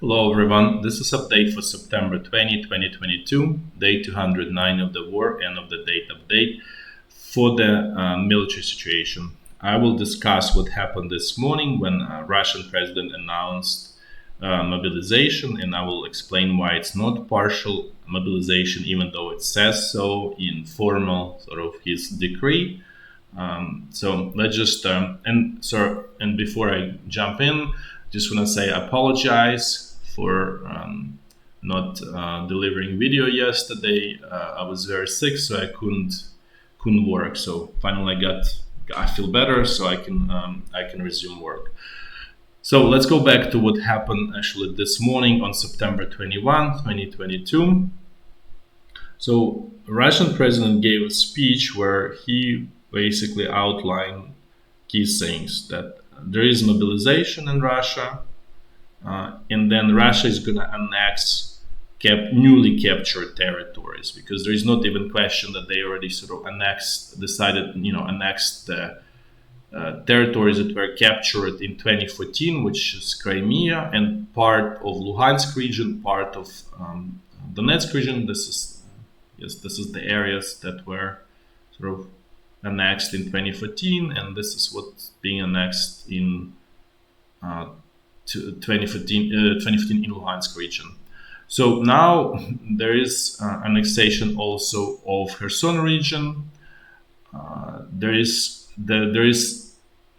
Hello everyone, this is update for September 20, 2022, day 209 of the war and of the date update for the military situation. I will discuss what happened this morning when Russian president announced mobilization, and I will explain why it's not partial mobilization even though it says so in formal sort of his decree. So let's just and before I jump in, just want to say I apologize for not delivering video yesterday. I was very sick, so I couldn't work. So finally, I feel better, so I can resume work. So let's go back to what happened actually this morning on September 21, 2022. So Russian president gave a speech where he basically outlined key things that there is mobilization in Russia, and then Russia is going to annex newly captured territories, because there is not even question that they already sort of annexed the territories that were captured in 2014, which is Crimea and part of Luhansk region, part of Donetsk region. This is the areas that were sort of annexed in 2014, and this is what's being annexed in 2015 in Luhansk region. So now there is annexation also of Kherson region.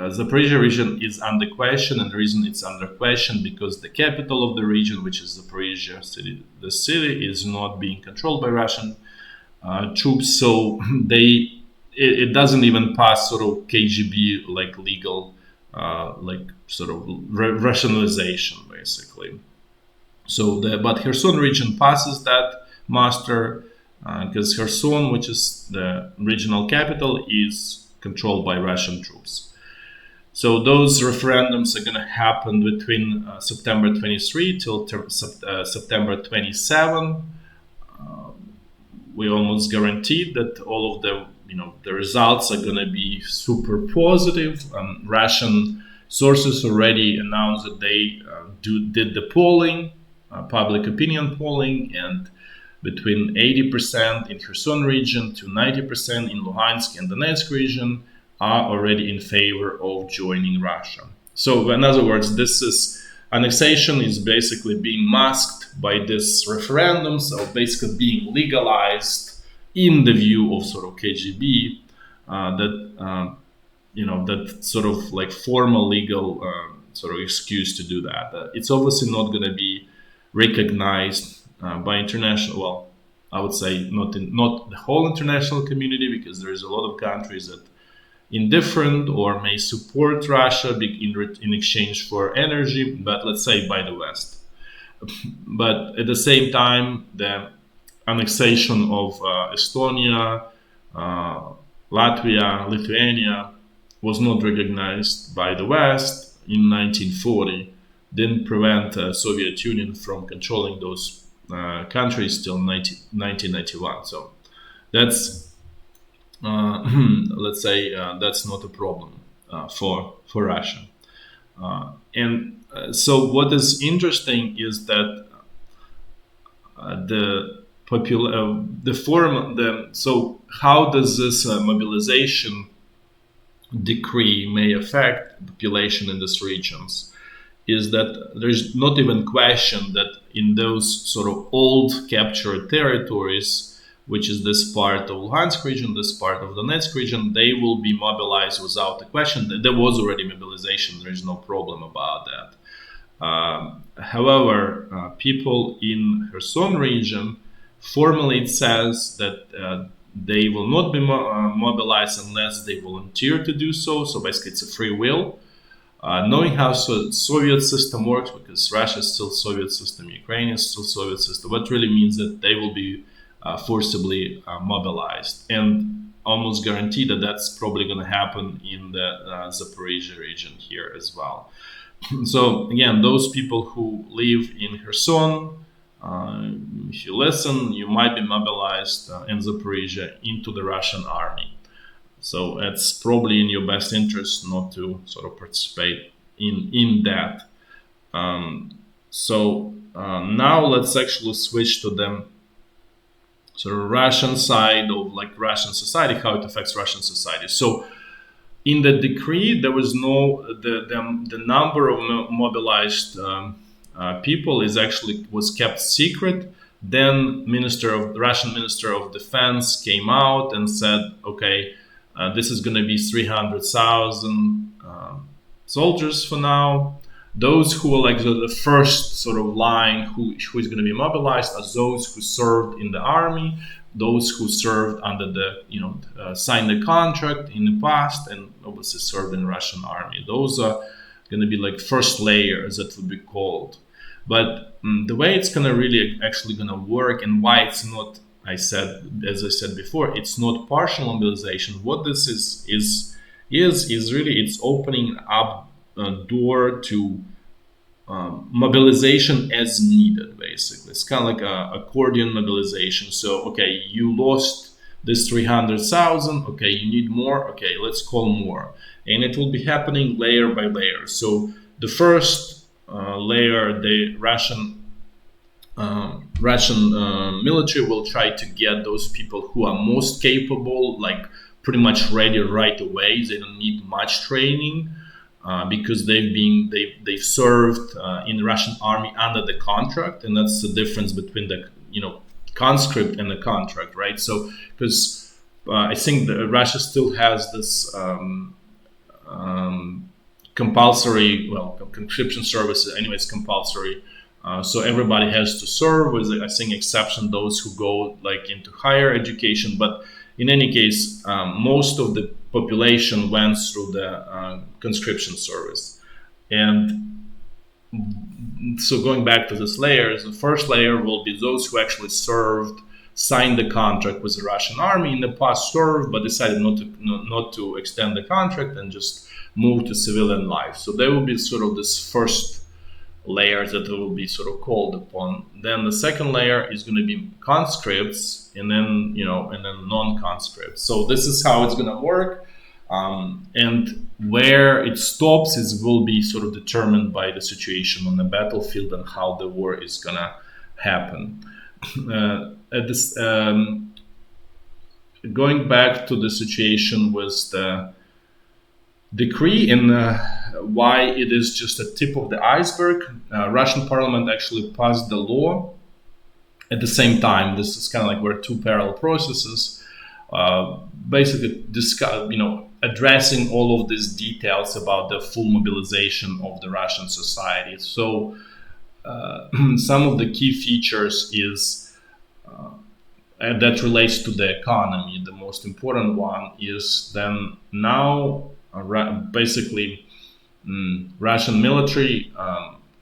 Zaporizhya region is under question, and the reason it's under question because the capital of the region, which is Zaporizhya city, the city is not being controlled by Russian troops. So it doesn't even pass sort of KGB like legal sort of rationalization basically. So but Kherson region passes that muster because Kherson, which is the regional capital, is controlled by Russian troops. So those referendums are going to happen between September 23 till September 27. We almost guaranteed that all of the results are going to be super positive. Russian sources already announced that they did the polling, public opinion polling, and between 80% in Kherson region to 90% in Luhansk and Donetsk region are already in favor of joining Russia. So in other words, annexation is basically being masked by this referendum, so basically being legalized in the view of sort of KGB, that sort of like formal legal sort of excuse to do that. It's obviously not going to be recognized by international. Well, I would say not the whole international community, because there is a lot of countries that indifferent or may support Russia in exchange for energy, but let's say by the West. But at the same time, the annexation of Estonia, Latvia, Lithuania was not recognized by the West in 1940, didn't prevent Soviet Union from controlling those countries till 1991. So that's let's say that's not a problem for Russia. So what is interesting is that so how does this mobilization decree may affect the population in these regions is that there's not even question that in those sort of old captured territories, which is this part of Luhansk region, this part of Donetsk region, they will be mobilized without a question. There was already mobilization, there is no problem about that. However, people in Kherson region, formally it says that they will not be mobilized unless they volunteer to do so. So basically it's a free will. Knowing how Soviet system works, because Russia is still Soviet system, Ukraine is still Soviet system, what really means that they will be forcibly mobilized, and almost guaranteed that that's probably going to happen in the Zaporizhya region here as well. So again, those people who live in Kherson, if you listen, you might be mobilized in Zaporizhya into the Russian army. So it's probably in your best interest not to sort of participate in that. So now let's actually switch to the sort of Russian side of like Russian society, how it affects Russian society. So in the decree, there was no the number of mobilized people is actually was kept secret. Then Russian Minister of Defense came out and said, okay, this is going to be 300,000 soldiers for now. Those who are like the first sort of line who is going to be mobilized are those who served in the army, those who served under the signed the contract in the past and obviously served in Russian army. Those are going to be like first layers that would be called. But the way it's going to really actually going to work and why it's not, as I said before, it's not partial mobilization. What this is really it's opening up a door to mobilization as needed, basically. It's kind of like a accordion mobilization. So, okay, you lost this 300,000. Okay, you need more. Okay, let's call more. And it will be happening layer by layer. So the first layer, the Russian military will try to get those people who are most capable, like pretty much ready right away. They don't need much training. Because they've served in the Russian army under the contract, and that's the difference between the conscript and the contract, right? So because I think that Russia still has this compulsory, conscription service anyway, it's compulsory. So everybody has to serve, with I think exception those who go like into higher education. But in any case, most of the population went through the conscription service. And so going back to this layers, the first layer will be those who actually served, signed the contract with the Russian army in the past, served, but decided not to extend the contract and just move to civilian life. So there will be sort of this first layer that will be sort of called upon. Then the second layer is going to be conscripts, and then non-conscripts. So this is how it's going to work, and where it stops will be sort of determined by the situation on the battlefield and how the war is going to happen. Going back to the situation with the decree and why it is just a tip of the iceberg. Russian parliament actually passed the law at the same time. This is kind of like we're two parallel processes, basically addressing all of these details about the full mobilization of the Russian society. So some of the key features is that relates to the economy. The most important one is then now basically Russian military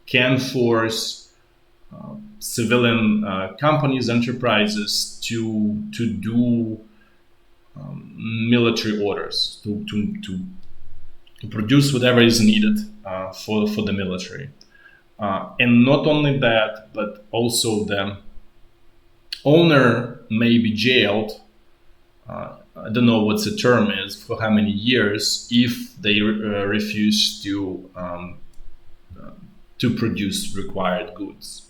can force civilian companies, enterprises to do military orders, to produce whatever is needed for the military. And not only that, but also the owner may be jailed. I don't know what the term is for how many years if they refuse to produce required goods.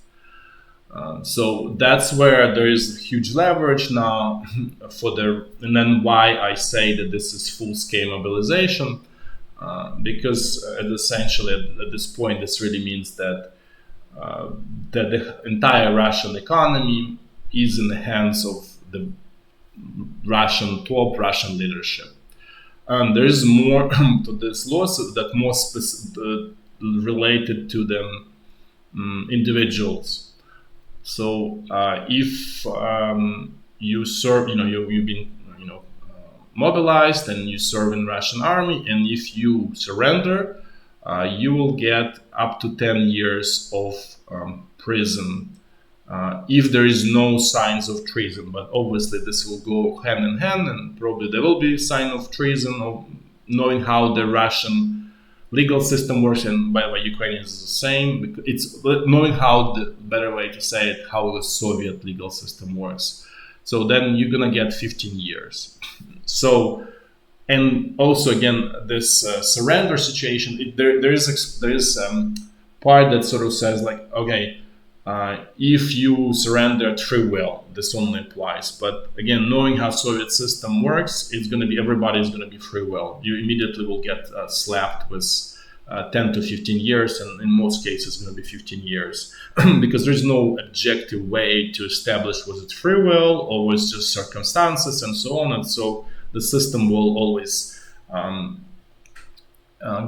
So that's where there is huge leverage now and then why I say that this is full-scale mobilization, because essentially at this point this really means that the entire Russian economy is in the hands of the top Russian leadership. And there is more to this lawsuit that more related to the individuals. So if you serve, you've been mobilized and you serve in Russian army, and if you surrender, you will get up to 10 years of prison. If there is no signs of treason, but obviously this will go hand in hand, and probably there will be a sign of treason, of knowing how the Russian legal system works, and by the way, Ukrainian is the same. It's knowing how the better way to say it, how the Soviet legal system works. So then you're gonna get 15 years. So, and also again, this surrender situation, there is part that sort of says like, okay, if you surrender at free will, this only applies. But again, knowing how Soviet system works, it's going to be everybody's going to be free will. You immediately will get slapped with 10 to 15 years, and in most cases, it's going to be 15 years because there's no objective way to establish was it free will or was just circumstances and so on. And so the system will always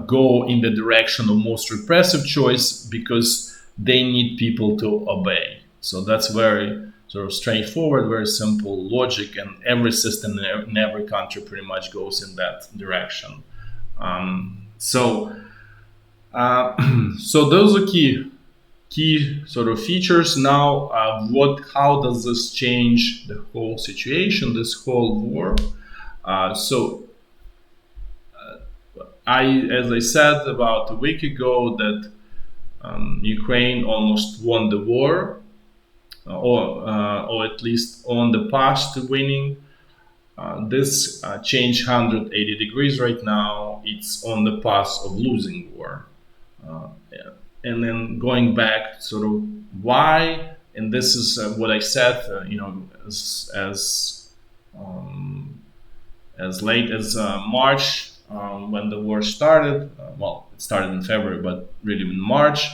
go in the direction of most repressive choice because they need people to obey. So that's very sort of straightforward, very simple logic, and every system in every country pretty much goes in that direction. So those are key sort of features. Now, how does this change the whole situation, this whole war? As I said about a week ago, that Ukraine almost won the war, or at least on the path to winning. This changed 180 degrees right now. It's on the path of losing war. Yeah. And then going back, sort of why, and this is what I said, as late as March, when the war started. Well, it started in February, but really in March,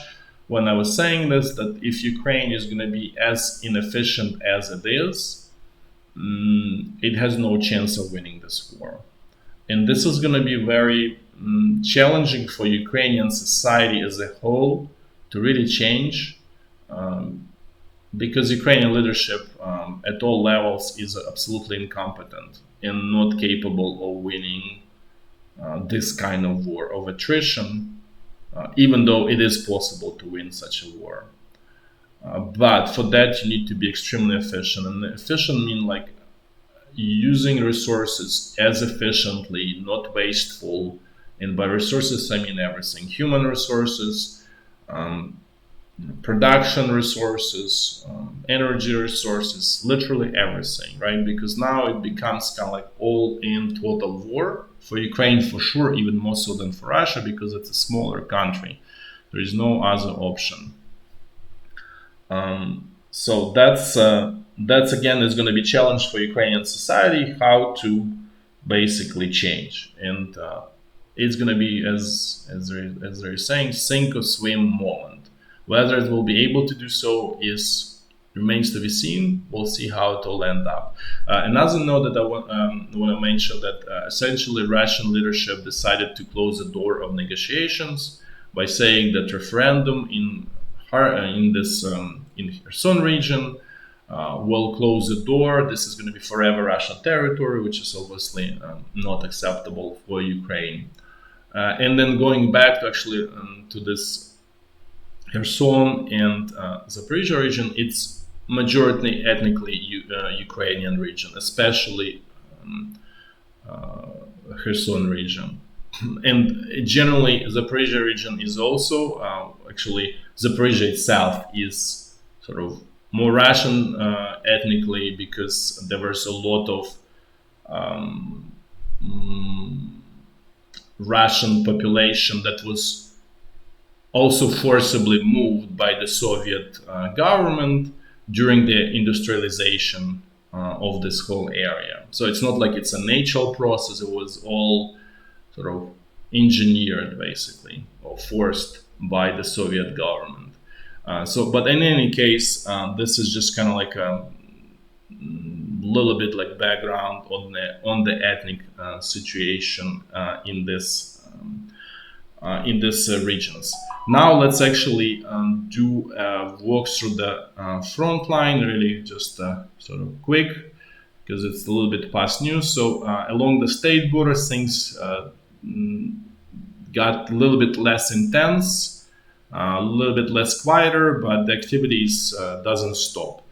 when I was saying this, that if Ukraine is going to be as inefficient as it is, it has no chance of winning this war. And this is going to be very challenging for Ukrainian society as a whole to really change, because Ukrainian leadership at all levels is absolutely incompetent and not capable of winning this kind of war of attrition, even though it is possible to win such a war. But for that, you need to be extremely efficient. And efficient means like using resources as efficiently, not wasteful. And by resources, I mean everything: human resources, production resources, energy resources, literally everything, right? Because now it becomes kind of like all-in total war for Ukraine, for sure, even more so than for Russia, because it's a smaller country. There is no other option. So that's again is going to be a challenge for Ukrainian society, how to basically change, and it's going to be as they're saying, sink or swim moment. Whether it will be able to do so remains to be seen. We'll see how it will end up. Another note that I want to mention, that essentially Russian leadership decided to close the door of negotiations by saying that referendum in Kherson region will close the door. This is going to be forever Russian territory, which is obviously not acceptable for Ukraine. And then going back to actually to this Kherson and Zaporizhya region, it's majority ethnically Ukrainian region, especially Kherson region. And generally, Zaporizhya region is also actually Zaporizhya itself is sort of more Russian ethnically, because there was a lot of Russian population that was also forcibly moved by the Soviet government during the industrialization of this whole area. So it's not like it's a natural process. It was all sort of engineered, basically, or forced by the Soviet government. But in any case, this is just kind of like a little bit like background on the ethnic situation in this regions. Now let's actually do a walk through the front line, really just sort of quick, because it's a little bit past news. So along the state border, things got a little bit less intense, a little bit less quieter, but the activities doesn't stop.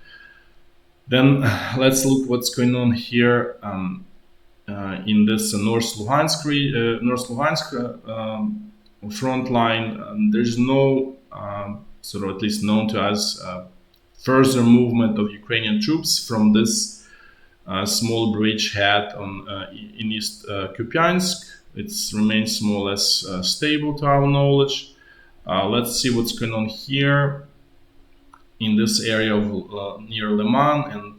Then let's look what's going on here in this North Luhansk front line. There's no, sort of at least known to us, further movement of Ukrainian troops from this small bridgehead in East Kupiansk. It remains more or less stable to our knowledge. Let's see what's going on here in this area of near Liman and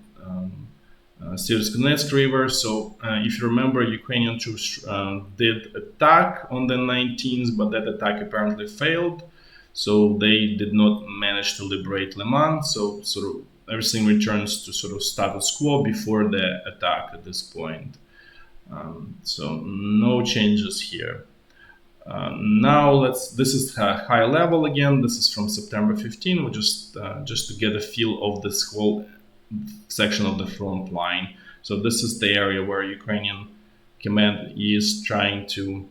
Donetsk River. So if you remember, Ukrainian troops did attack on the 19th, but that attack apparently failed. So they did not manage to liberate Liman. So sort of everything returns to sort of status quo before the attack at this point. So no changes here. Now this is high level again. This is from September 15. We just to get a feel of this whole section of the front line. So this is the area where Ukrainian command is trying to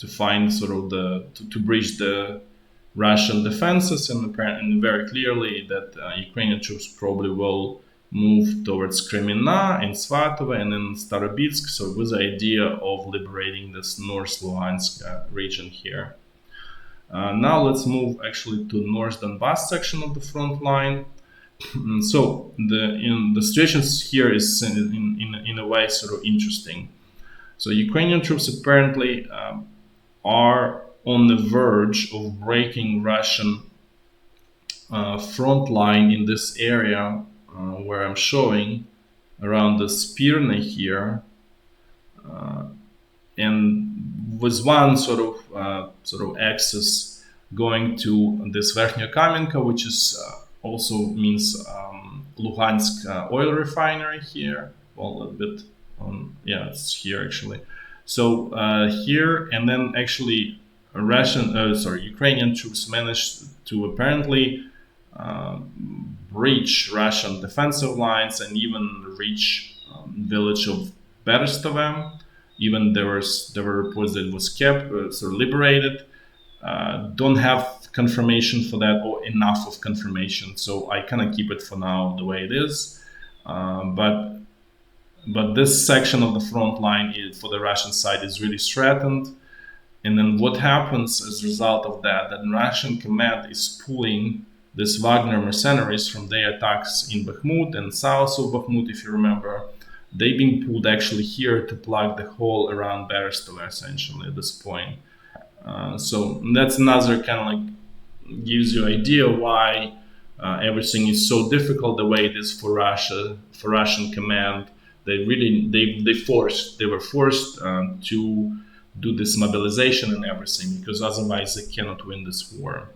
find sort of to breach the Russian defenses, and very clearly that Ukrainian troops probably will move towards Kreminna and Svatove and then Starobitsk, so with the idea of liberating this North Luhansk region here. Now let's move actually to North Donbass section of the front line. So the situation here is in a way sort of interesting. So Ukrainian troops apparently are on the verge of breaking Russian front line in this area where I'm showing around the Spirne here, and with one sort of axis going to this Verkhnya Kamenka, which is also means Luhansk oil refinery here. Well, a little bit yeah, it's here actually. So here, and then actually Ukrainian troops managed to apparently breach Russian defensive lines and even reach village of Berestove. Even there were reports that it was kept, sort of liberated. Don't have confirmation for that or enough of confirmation, so I kind of keep it for now the way it is. But this section of the front line for the Russian side is really threatened. And then what happens as a result of that Russian command is pulling these Wagner mercenaries from their attacks in Bakhmut and south of Bakhmut, if you remember. They've been pulled actually here to plug the hole around Berestove, essentially, at this point. So that's another kind of like gives you an idea why everything is so difficult the way it is for Russia, for Russian command. They were forced to do this mobilization and everything, because otherwise they cannot win this war.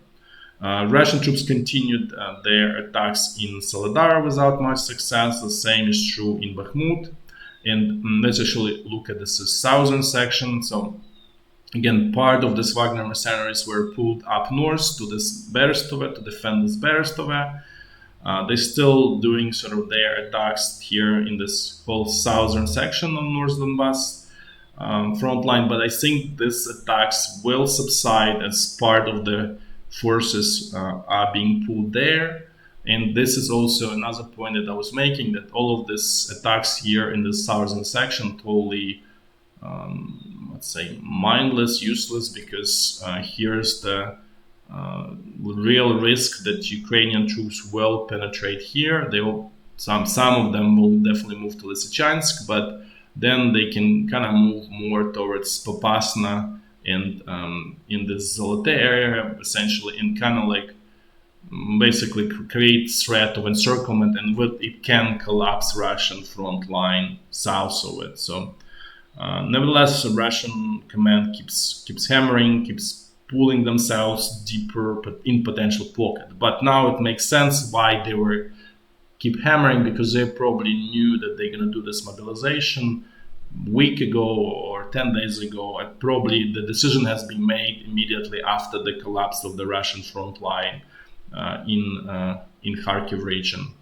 Russian troops continued their attacks in Soledar without much success. The same is true in Bakhmut. And let's actually look at this southern section. So again, part of this Wagner mercenaries were pulled up north to this Berestove to defend this Berestove. They're still doing sort of their attacks here in this whole southern section of North Donbass front line, but I think these attacks will subside as part of the forces are being pulled there. And this is also another point that I was making, that all of these attacks here in the southern section totally, let's say, mindless, useless, because here's the real risk that Ukrainian troops will penetrate here. They will, some of them will definitely move to Lysychansk, but then they can kind of move more towards Popasna and in the Zolote area, essentially, and kind of like basically create threat of encirclement, and it can collapse Russian front line south of it. So nevertheless, the Russian command keeps hammering, keeps pulling themselves deeper in potential pocket. But now it makes sense why they were keep hammering, because they probably knew that they're going to do this mobilization a week ago or 10 days ago. And probably the decision has been made immediately after the collapse of the Russian front line in Kharkiv region.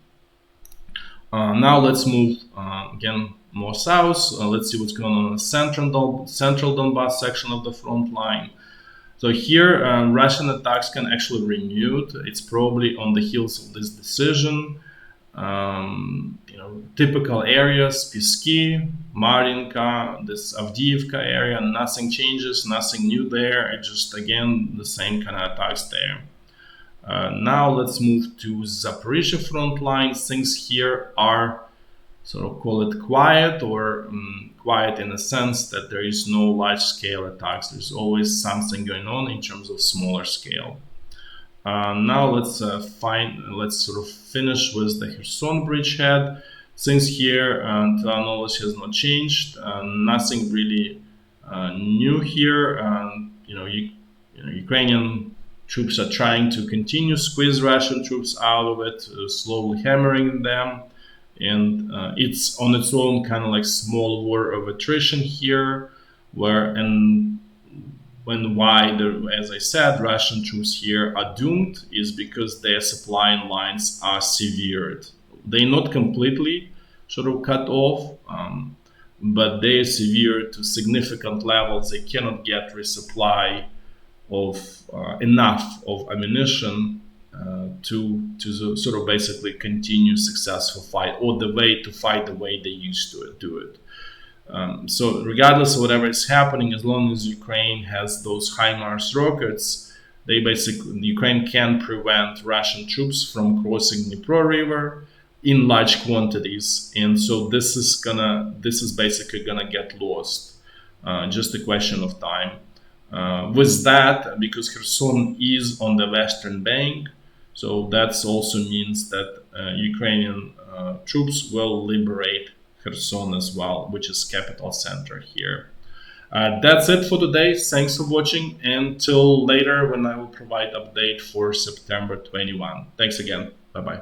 Now let's move again more south. Let's see what's going on in the central Donbass section of the front line. So here, Russian attacks can actually renewed. It's probably on the heels of this decision. Typical areas: Pisky, Marinka, this Avdiivka area. Nothing changes, nothing new there. It's just again the same kind of attacks there. Now let's move to Zaporizhya front line. Things here are sort of call it quiet, or quiet in the sense that there is no large scale attacks. There's always something going on in terms of smaller scale. Now let's sort of finish with the Kherson bridgehead. Since here, to our knowledge, has not changed. Nothing really new here. Ukrainian troops are trying to continue squeeze Russian troops out of it, slowly hammering them, and it's on its own kind of like small war of attrition here, where and when why as I said, Russian troops here are doomed is because their supply lines are severed. They're not completely sort of cut off, but they are severed to significant levels. They cannot get resupply of enough of ammunition to sort of basically continue successful fight, or the way to fight the way they used to do it. So regardless of whatever is happening, as long as Ukraine has those HIMARS rockets, Ukraine can prevent Russian troops from crossing Dnipro River in large quantities, and so this is basically gonna get lost. Just a question of time. With that, because Kherson is on the western bank, so that also means that Ukrainian troops will liberate Kherson as well, which is capital center here. That's it for today. Thanks for watching. Until later, when I will provide update for September 21. Thanks again. Bye bye.